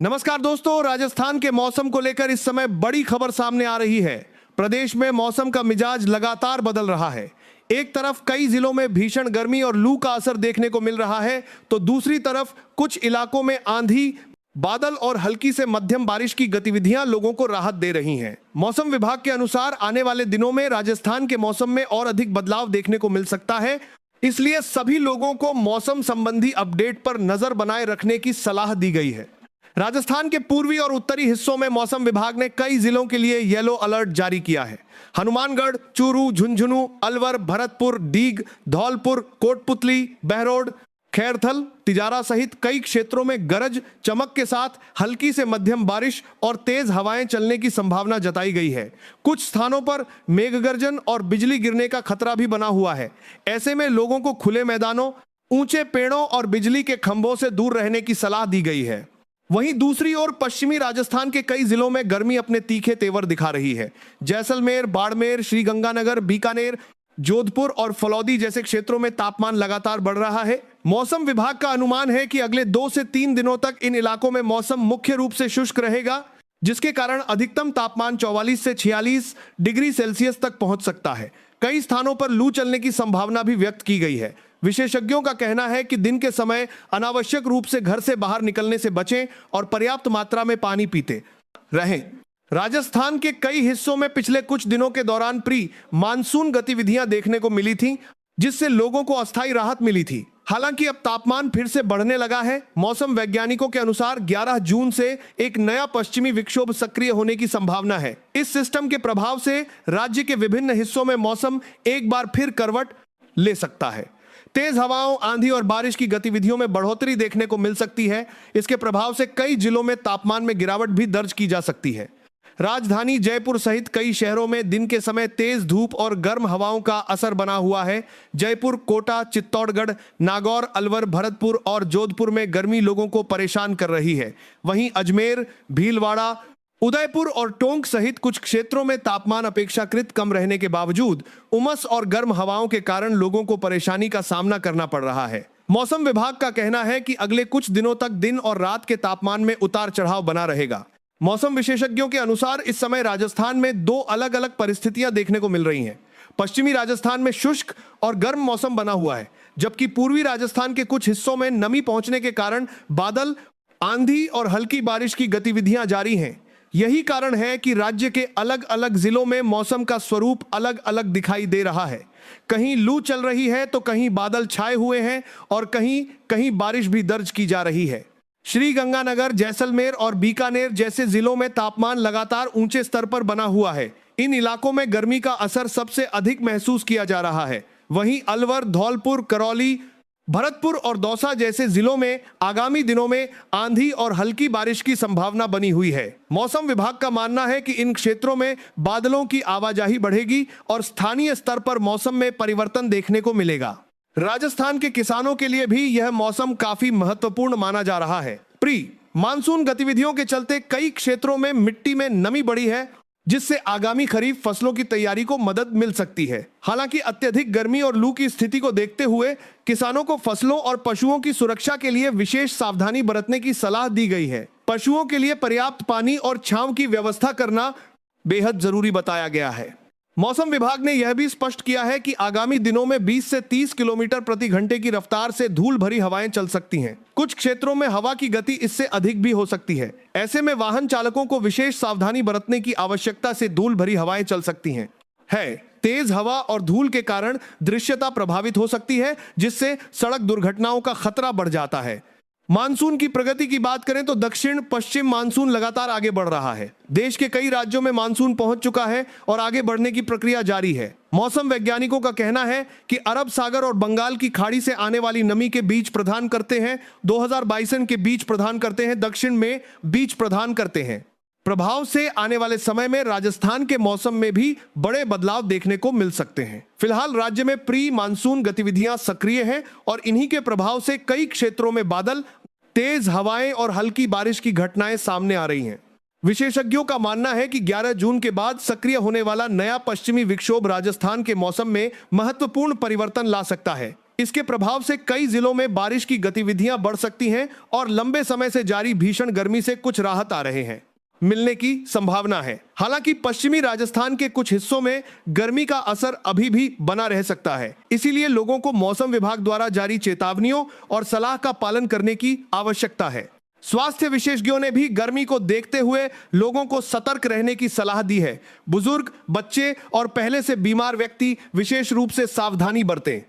नमस्कार दोस्तों, राजस्थान के मौसम को लेकर इस समय बड़ी खबर सामने आ रही है। प्रदेश में मौसम का मिजाज लगातार बदल रहा है। एक तरफ कई जिलों में भीषण गर्मी और लू का असर देखने को मिल रहा है, तो दूसरी तरफ कुछ इलाकों में आंधी, बादल और हल्की से मध्यम बारिश की गतिविधियां लोगों को राहत दे रही हैं। मौसम विभाग के अनुसार आने वाले दिनों में राजस्थान के मौसम में और अधिक बदलाव देखने को मिल सकता है, इसलिए सभी लोगों को मौसम संबंधी अपडेट पर नजर बनाए रखने की सलाह दी गई है। राजस्थान के पूर्वी और उत्तरी हिस्सों में मौसम विभाग ने कई जिलों के लिए येलो अलर्ट जारी किया है। हनुमानगढ़, चूरू, झुंझुनू, अलवर, भरतपुर, डीग, धौलपुर, कोटपुतली, बहरोड, खैरथल, तिजारा सहित कई क्षेत्रों में गरज चमक के साथ हल्की से मध्यम बारिश और तेज हवाएं चलने की संभावना जताई गई है। कुछ स्थानों पर मेघगर्जन और बिजली गिरने का खतरा भी बना हुआ है। ऐसे में लोगों को खुले मैदानों, ऊंचे पेड़ों और बिजली के खंभों से दूर रहने की सलाह दी गई है। वहीं दूसरी ओर पश्चिमी राजस्थान के कई जिलों में गर्मी अपने तीखे तेवर दिखा रही है। जैसलमेर, बाड़मेर, श्रीगंगानगर, बीकानेर, जोधपुर और फलौदी जैसे क्षेत्रों में तापमान लगातार बढ़ रहा है। मौसम विभाग का अनुमान है कि अगले 2 से 3 दिनों तक इन इलाकों में मौसम मुख्य रूप से शुष्क रहेगा, जिसके कारण अधिकतम तापमान 44 से 46 डिग्री सेल्सियस तक पहुंच सकता है। कई स्थानों पर लू चलने की संभावना भी व्यक्त की गई है। विशेषज्ञों का कहना है कि दिन के समय अनावश्यक रूप से घर से बाहर निकलने से बचें और पर्याप्त मात्रा में पानी पीते रहें। राजस्थान के कई हिस्सों में पिछले कुछ दिनों के दौरान प्री मानसून गतिविधियां देखने को मिली थीं, जिससे लोगों को अस्थायी राहत मिली थी। हालांकि अब तापमान फिर से बढ़ने लगा है। मौसम वैज्ञानिकों के अनुसार 11 जून से एक नया पश्चिमी विक्षोभ सक्रिय होने की संभावना है। इस सिस्टम के प्रभाव से राज्य के विभिन्न हिस्सों में मौसम एक बार फिर करवट ले सकता है। तेज हवाओं, आंधी और बारिश की गतिविधियों में बढ़ोतरी देखने को मिल सकती है। इसके प्रभाव से कई जिलों में तापमान में गिरावट भी दर्ज की जा सकती है। राजधानी जयपुर सहित कई शहरों में दिन के समय तेज धूप और गर्म हवाओं का असर बना हुआ है। जयपुर, कोटा, चित्तौड़गढ़, नागौर, अलवर, भरतपुर और जोधपुर में गर्मी लोगों को परेशान कर रही है। वहीं अजमेर, भीलवाड़ा, उदयपुर और टोंक सहित कुछ क्षेत्रों में तापमान अपेक्षाकृत कम रहने के बावजूद उमस और गर्म हवाओं के कारण लोगों को परेशानी का सामना करना पड़ रहा है। मौसम विभाग का कहना है कि अगले कुछ दिनों तक दिन और रात के तापमान में उतार चढ़ाव बना रहेगा। मौसम विशेषज्ञों के अनुसार इस समय राजस्थान में 2 अलग अलग परिस्थितियां देखने को मिल रही हैं। पश्चिमी राजस्थान में शुष्क और गर्म मौसम बना हुआ है, जबकि पूर्वी राजस्थान के कुछ हिस्सों में नमी पहुंचने के कारण बादल, आंधी और हल्की बारिश की गतिविधियां जारी हैं। यही कारण है कि राज्य के अलग अलग जिलों में मौसम का स्वरूप अलग अलग दिखाई दे रहा है। कहीं लू चल रही है तो कहीं बादल छाए हुए हैं और कहीं कहीं बारिश भी दर्ज की जा रही है। श्रीगंगानगर, जैसलमेर और बीकानेर जैसे जिलों में तापमान लगातार ऊंचे स्तर पर बना हुआ है। इन इलाकों में गर्मी का असर सबसे अधिक महसूस किया जा रहा है। वहीं अलवर, धौलपुर, करौली, भरतपुर और दौसा जैसे जिलों में आगामी दिनों में आंधी और हल्की बारिश की संभावना बनी हुई है। मौसम विभाग का मानना है कि इन क्षेत्रों में बादलों की आवाजाही बढ़ेगी और स्थानीय स्तर पर मौसम में परिवर्तन देखने को मिलेगा। राजस्थान के किसानों के लिए भी यह मौसम काफी महत्वपूर्ण माना जा रहा है। प्री मानसून गतिविधियों के चलते कई क्षेत्रों में मिट्टी में नमी बढ़ी है, जिससे आगामी खरीफ फसलों की तैयारी को मदद मिल सकती है। हालांकि अत्यधिक गर्मी और लू की स्थिति को देखते हुए किसानों को फसलों और पशुओं की सुरक्षा के लिए विशेष सावधानी बरतने की सलाह दी गई है। पशुओं के लिए पर्याप्त पानी और छांव की व्यवस्था करना बेहद जरूरी बताया गया है। मौसम विभाग ने यह भी स्पष्ट किया है कि आगामी दिनों में 20 से 30 किलोमीटर प्रति घंटे की रफ्तार से धूल भरी हवाएं चल सकती हैं। कुछ क्षेत्रों में हवा की गति इससे अधिक भी हो सकती है। ऐसे में वाहन चालकों को विशेष सावधानी बरतने की आवश्यकता से धूल भरी हवाएं चल सकती हैं। तेज हवा और धूल के कारण दृश्यता प्रभावित हो सकती है, जिससे सड़क दुर्घटनाओं का खतरा बढ़ जाता है। मानसून की प्रगति की बात करें तो दक्षिण पश्चिम मानसून लगातार आगे बढ़ रहा है। देश के कई राज्यों में मानसून पहुंच चुका है और आगे बढ़ने की प्रक्रिया जारी है। मौसम वैज्ञानिकों का कहना है कि अरब सागर और बंगाल की खाड़ी से आने वाली नमी के बीच प्रदान करते हैं, 2022 के बीच प्रदान करते हैं, दक्षिण में बीच प्रदान करते हैं। प्रभाव से आने वाले समय में राजस्थान के मौसम में भी बड़े बदलाव देखने को मिल सकते हैं। फिलहाल राज्य में प्री मानसून गतिविधियां सक्रिय हैं और इन्हीं के प्रभाव से कई क्षेत्रों में बादल, तेज हवाएं और हल्की बारिश की घटनाएं सामने आ रही हैं। विशेषज्ञों का मानना है कि 11 जून के बाद सक्रिय होने वाला नया पश्चिमी विक्षोभ राजस्थान के मौसम में महत्वपूर्ण परिवर्तन ला सकता है। इसके प्रभाव से कई जिलों में बारिश की गतिविधियां बढ़ सकती हैं और लंबे समय से जारी भीषण गर्मी से कुछ राहत आ रहे हैं मिलने की संभावना है। हालांकि पश्चिमी राजस्थान के कुछ हिस्सों में गर्मी का असर अभी भी बना रह सकता है, इसीलिए लोगों को मौसम विभाग द्वारा जारी चेतावनियों और सलाह का पालन करने की आवश्यकता है। स्वास्थ्य विशेषज्ञों ने भी गर्मी को देखते हुए लोगों को सतर्क रहने की सलाह दी है। बुजुर्ग, बच्चे और पहले से बीमार व्यक्ति विशेष रूप से सावधानी बरतें।